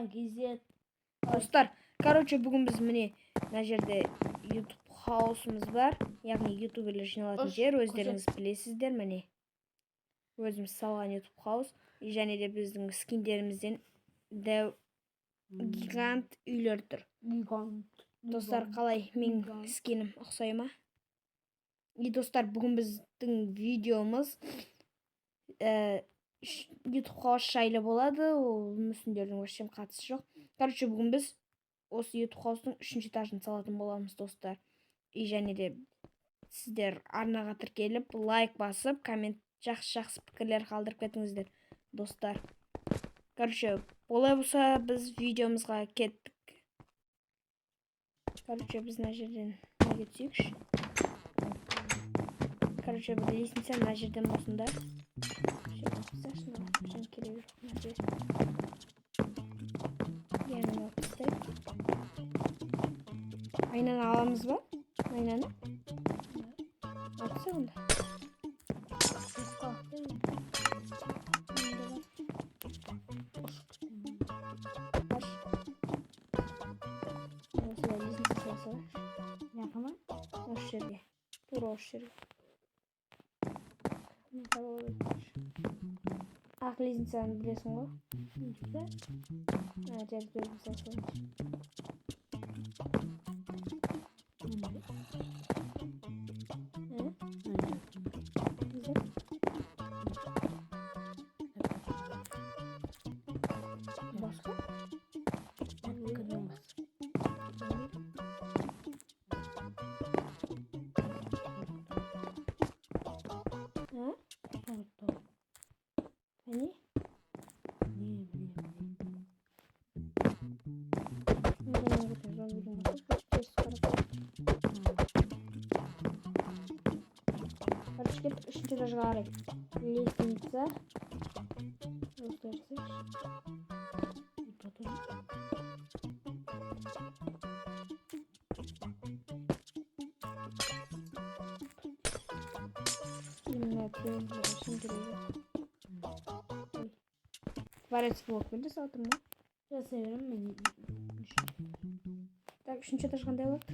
KZ. Dostlar, бүгін біз міне мына жерде YouTube хаусымыз бар. Яғни ютуберлер жиналатын жер, өздеріңіз білесіздер міне. Өзіміз салған YouTube хаус. Және де біздің скиндерімізден дәу гигант үйлер тұр. Достар, қалай мен скинім ұқсай ма? Достар, бүгін біздің видеомыз YouTube хаус жайлы болады. Ол мүсіндердің вообще қатысы жоқ. Бүгін біз осы YouTube хаустың 3-ші этажын салатын боламыз, достар. Және де сіздер арнаға тіркеліп, лайк басып, коммент жақсы пікірлер қалдырып кетіңіздер, достар. Олай болса, біз видеомызға кеттік. Біз мына жерден неге түсейікші? Бір лестница мына жерден болсында. Айнаны аламыз ба? Айнаны? Атса онда. Осы жерге. Тура осы жерге. Ақ лестницаны білесің ғой? Жерді өзім салсам. Үшінші этажға қарай лестница. Творец блок берді салтым ма? Жаса берем мен. Так, үшінші этаж қандай болады?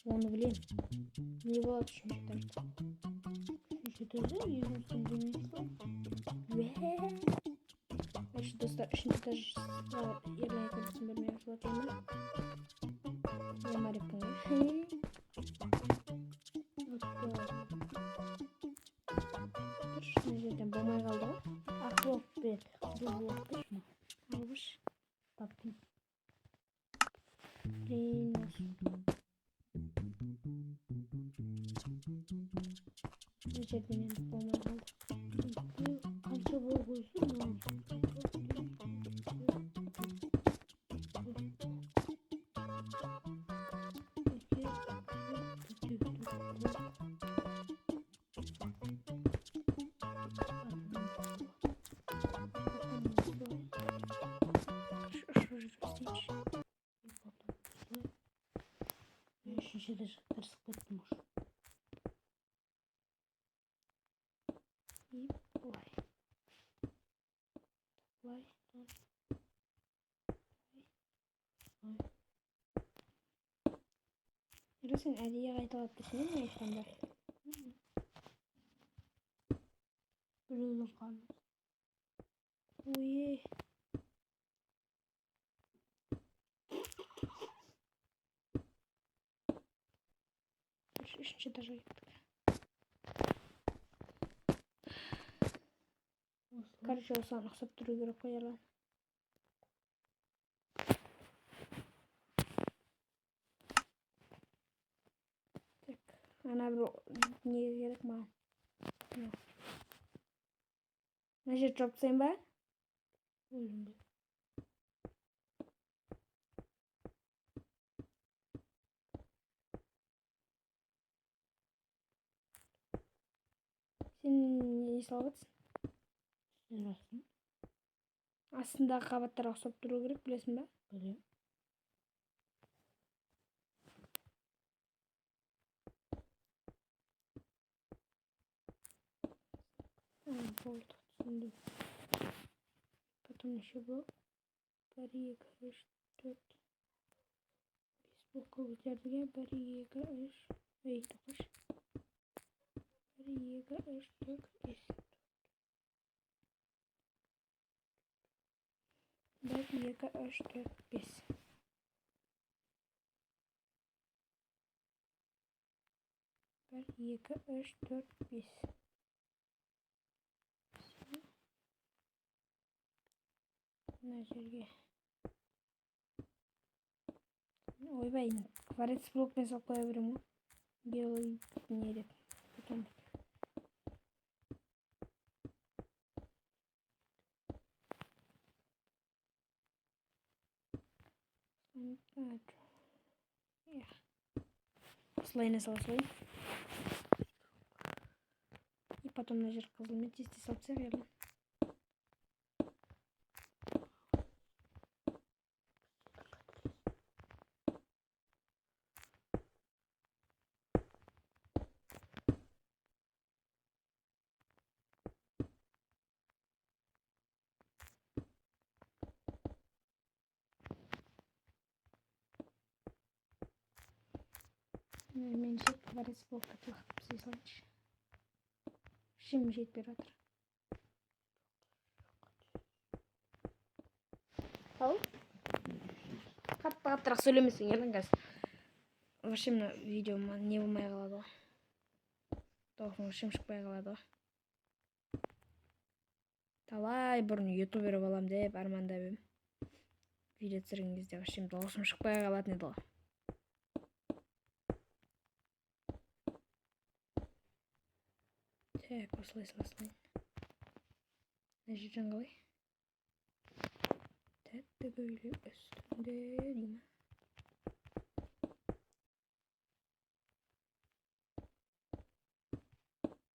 Оны білем. Не болады үшінші этажда? Үшінші этажда егіміздің демейсі. Достар, үшінші этажда ерлай көрсін бермей ашылады ема. Ема реппін ғой. Шына жерден болмай қалды ғой. Ақлоқ бер. Бұл болғыш ма? Алғыш. Таптым. Рейнос. Жерден енді болмай қалды. Қанша болғышы? Үшінші этажға тырысып кеттім ұш. Бұлай. Сен әдейі қайталап тұрсың ба айтқанда? Біреудің қаны. Ой. Үшінші этажға кеттік. Осыған ұқсап тұру керек қой ерлан. Ана бір неге керек маған? Мына жерді жауып тастайын ба? Өлімді. Сен не салып жатсың? Астындағы қабаттарға ұқсап тұру керек, білесің ба? Білем. Болды, түсіндім. потом еще блок. 1, 2, 3, 4. 5 blokka ko'tardigan. 1, 2, 3. Ey, to'qish. 1, 2, 3, 4, 5. 1, 2, 3, 4, 5. 1, 2, 3, 4, 5. Mына жерге. Ойбай, квадрат блокпен салып қоя беремін ғой. Белый не деп. Потом. Слайна саласылайын. И потом мына жер қызылмен тез-тез салып тастайық, яғни. Мен квадрат блокқа тығып бізге салайыншы. Шым жетпей жатыр. Ау? Қаттырақ сөйлемесең едің қазір. Вообще мына видеома не болмай қалады ғой. Тоқым шым шықпай қалады ғой. Талай бұрын ютубер болам деп армандап едім. Видео түсірген кезде вообще дауысым шықпай қалатын еді ғой. Так, осылай салайын. Мына жерден қалай? Тәтті көйлек үстінде деймін.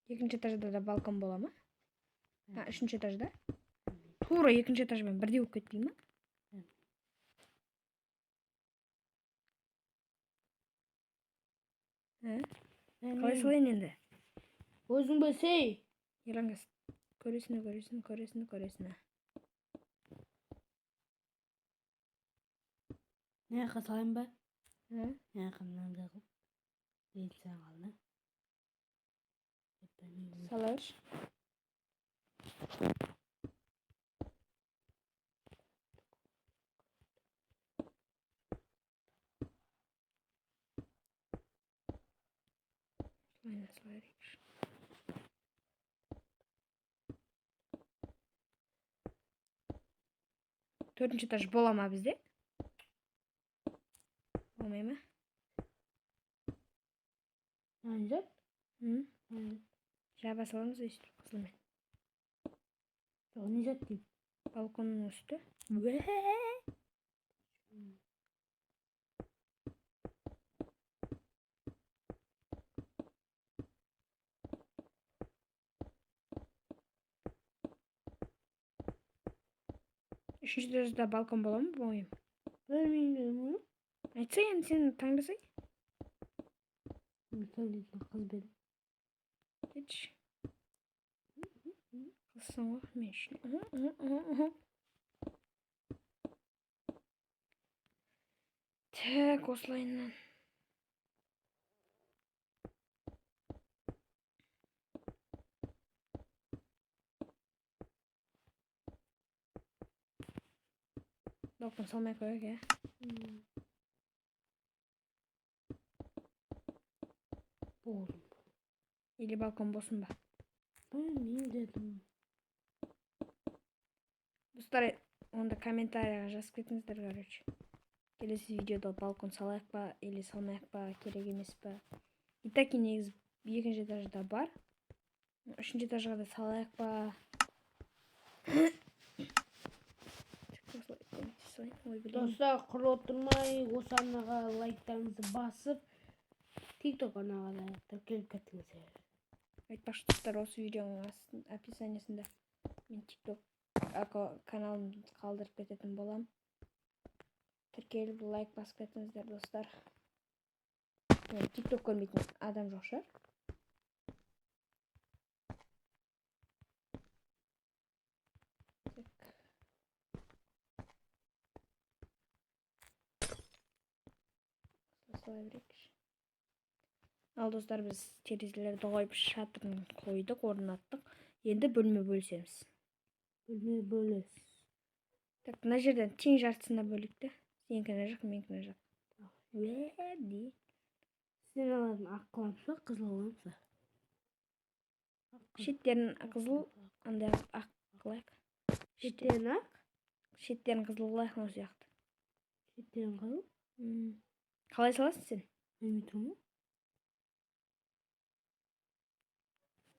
Екінші этажда да балкон бола ма? Үшінші этажда? Тура екінші этажбен бірдей болып кетпей ма? Қалай салайын енді? Өзің білсей. Елаңыз. Көресіні. Ne katayım ben? Ne? Ne kanalda kıl? Değil sen kaldı. Salaş. Slash. Төртінші этаж бола ма бізде? Болмай ма? Анжат? Жаба саламыз өйстіп қызылмен. Жоқ, не жат дейм? Балконның үсті. Үшінші этажда балкон бола ма? Болмай ма? Білмеймін. Айтса енді сен таңдасай. Таңдайтын қыз бедім. Кетші. Қызсың ғой мен үшін. Так, осылайынан. Балкон салмай қояйық, иә? Болдым. Или балкон болсын ба? Білмеймін дедім. Достар, онда комментарияға жазып кетіңіздер, короче. Келесі видеода балкон салайық па, или салмайық па, керек емес па. И так негізі екінші этажда бар. Үшінші этажға да салайық па. Достар, құры отырмай, осы арнаға лайктарыңызды басып, TikTok арнаға да тіркеліп кетіңіздер. Айтпақшы достар, осы видеоның описаниясында мен TikTok каналымды қалдырып кететін болам. Тіркеліп лайк басып кетіңіздер достар. TikTok көрмейтін адам жоқ шығар. сала берейікші. Ал достар, біз терезелерді қойып шатырын қойдық, орнаттық. Енді бөлме бөлісеміз. Бөлме бөлес. Так, мына жерден тең жартысына бөлікті. Сенікі мына жақ, менікі мына жақ. Уәди. Сен алатын ақ қыламыз ба, қызыл аламыз ба? Шеттерін қызыл, андай ақ қылайық. Шеттерін ақ? Шеттерін қызыл қылайық, осы сияқты. Шеттерін қызыл? Қалай саласың сен? Білмей тұрмын.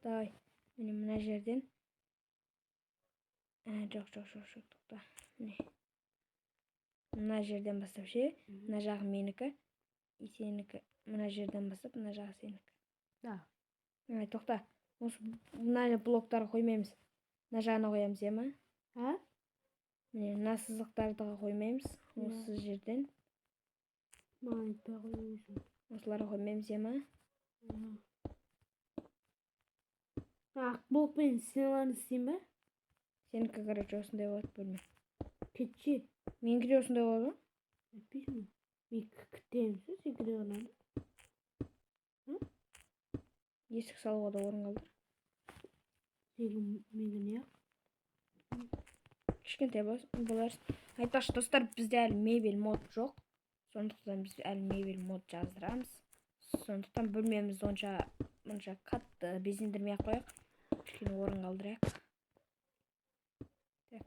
Давай, міне мына жерден. Жоқ, тоқта. Міне. Мына жерден бастап ше, мына жағы менікі, сенікі. Мына жерден бастап, мына жағы сенікі. Да. Тоқта. Мына блоктарға қоймаймыз. Мына жағына қоямыз, ема? Міне, мына сызықтарды қоймаймыз. Осы жерден. Осыларға қоймаймыз, ема? Ақ блокпен сеналарын істейін ба? Сенікі, короче, осындай болады бөлме. Кетші. Менікі де осындай болады ма? Өтпейсің ба? Мен күтеміз, секіре ғанады. Есік салуға да орын қалдыр. Менгі не ақ? Кішкентай боларсың. Айтпақшы достар, бізде әлі мебель мод жоқ. Сондықтан біз әлі мебель мод жаздырамыз. Сондықтан бөлмемізді онша қатты безендірмей ақ қояйық. Кішкене орын қалдырайық. Так.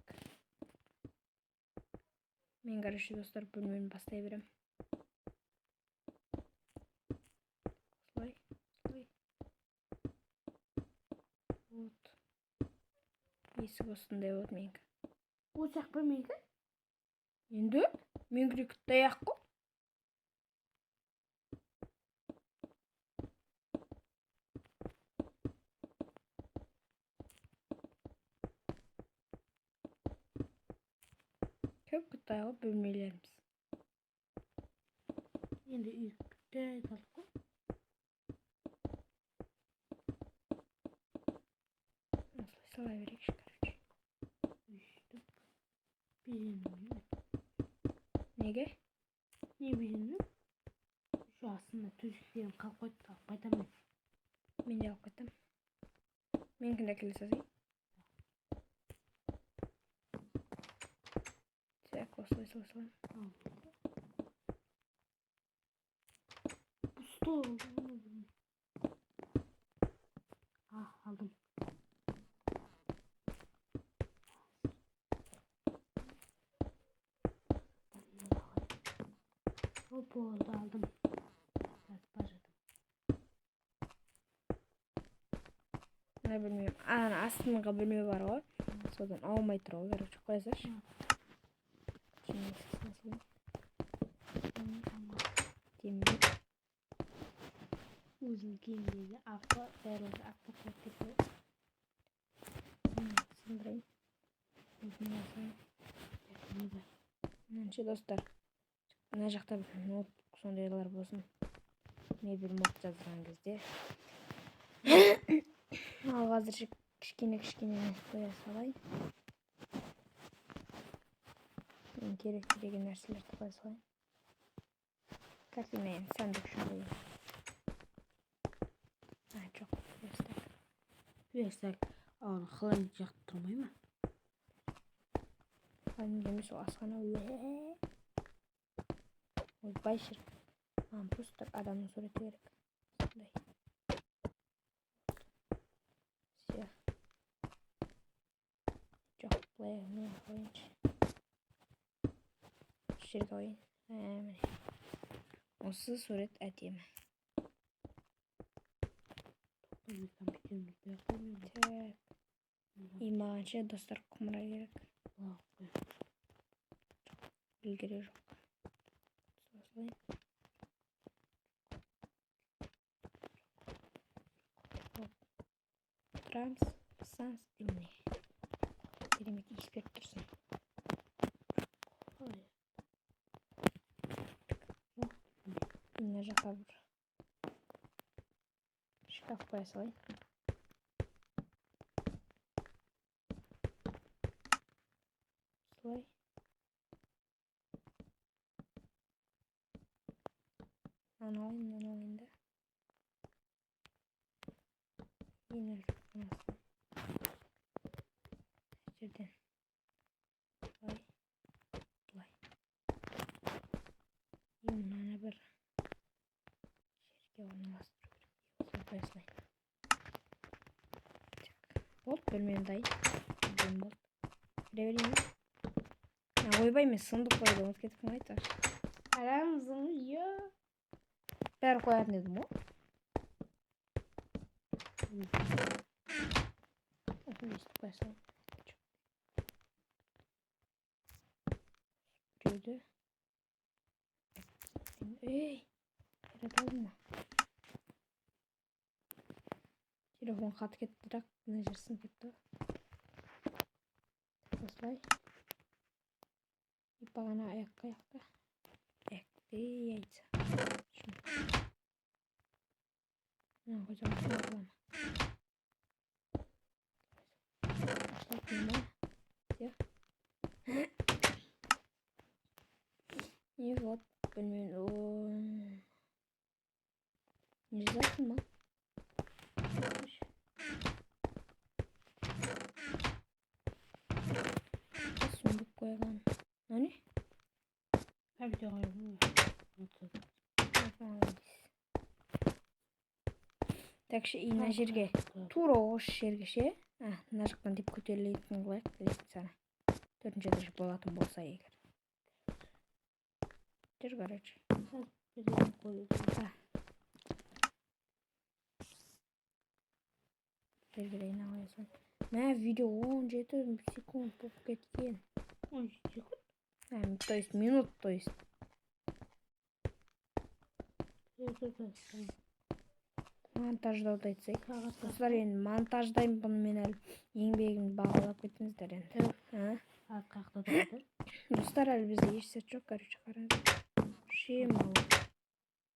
Мен, короче, достар, бөлмені бастай берем. Осылай. Вот. Есік осындай болады менікі. Ол жақ па менгі? Енді? Менікі де күтті аяқ қой. Көп күтті аяғы бөлмелеріміз. Енді үй күтті айталық қой. Осылай сала берейікші, короче. Үштік. Безенім. Неге? Не безенім? Şu астында төсектерін қалып қойды, алып қайтамын. Мен де алып қайтам. Менікін де келе сазай. Так, осылай салайын. Bu stol. Aldım. Hop oldu, aldım. Başladım. Мына бөлме, астыңғы бөлме бар ғой. Содан аумай тұр ғой, короче, қоя салшы. Темір. Өзінің киімдегі ақы, бәрі ақы қойып кетті. Сындырайын. Мынанша достар. Мына жақта мод сондайлар болсын. Мебель мод жазған кезде. Ал қазір кішкене қоя салайын. Мен керек деген нәрселерді қоя салайын. Картина енді сәндік үшін қояйын. Жоқ, верстак. Оны қалайын жақты тұрмай ма? Қалайын емес, ол асқана. Ойбай шірк. Просто адамның суреті керек. Сондай. Все. Жоқ, былай мен қойыншы. Жерге қойын. Міне. Осы сурет әдемі. Так. И мағанша достар құмыра керек. Білгері жоқ. Осылай. Тұрамыз. Пысамыз. Міне. Керемет иіс беріп тұрсын. Мына жаққа бір шкаф қоя салайын. Осылай. Alayım da. Yine şuradan. Vay. Vay. Yine bir şirke ornalaştırıyorum. Bolt bölmeyen dayı. Bolt. Girevereyim mi? Ya koybayım mı? Sındık koydu. Unut ketip aytar. Aramızın yiyor. Ben koyar dedim o. İşte başlayalım. Şöyle. Ey. Yere dalma. Telefon kat ketdi. Rak. Nejersin ketdi. Taslay. İpağına ayakka. Ekti yayca. Şunu. Ne hocam şunu alalım. Başlatayım ben. Ya. İyi вот. Bilmiyorum. Neyse mı? Sunduk koyalım. Hani? Hep de koyuyorum. Так что и на жерге. Тура ош жерге ше. Мына жақтан деп көтерілетін қылайық лестницаны. 4-ші этаж болатын болса егер. Жүр, короче. Бергелейін ағайсын. Мә видео 17 секунд болып кеткен. 17 секунд? То есть минут, то есть. Монтаждауды айтсайық. Достар, енді монтаждаймын бұны мен әлі еңбегімді бағалап кетіңіздер енді. Достар, әлі бізде еш сәт жоқ, короче, қараңыз. Шем ал.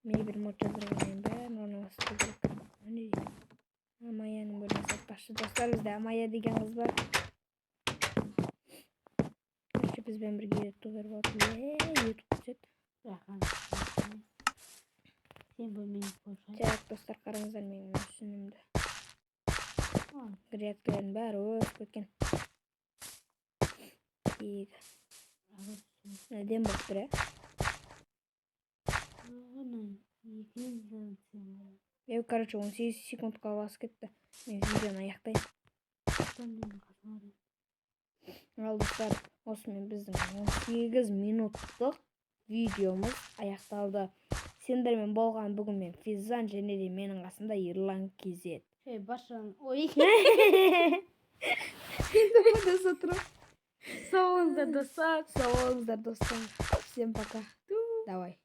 Мен бір мод жаздырғаннан бәрін орналастыру керек. Міне Амаяның бөлмесі айтпақшы. Достар, бізде Амая деген қыз бар. Короче, бізбен бірге ютубер болады. Ютуб түседі. Сен бөлмені қойшай. Так, достар, қараңыздар менің мүсінімді. Грядкалардың бәрі өсіп кеткен. Егі. Әдем болып тұр, короче, 18 секундқа басып кетті. Мен видеоны аяқтайын. Ал, достар, осымен біздің 18 минуттық видеомыз аяқталды. Сендермен болған бүгін мен Физан және де менің қасымда Ерлан Кезет. Башан, ой. Сау болыңыздар, достар. Всем пока. Давай.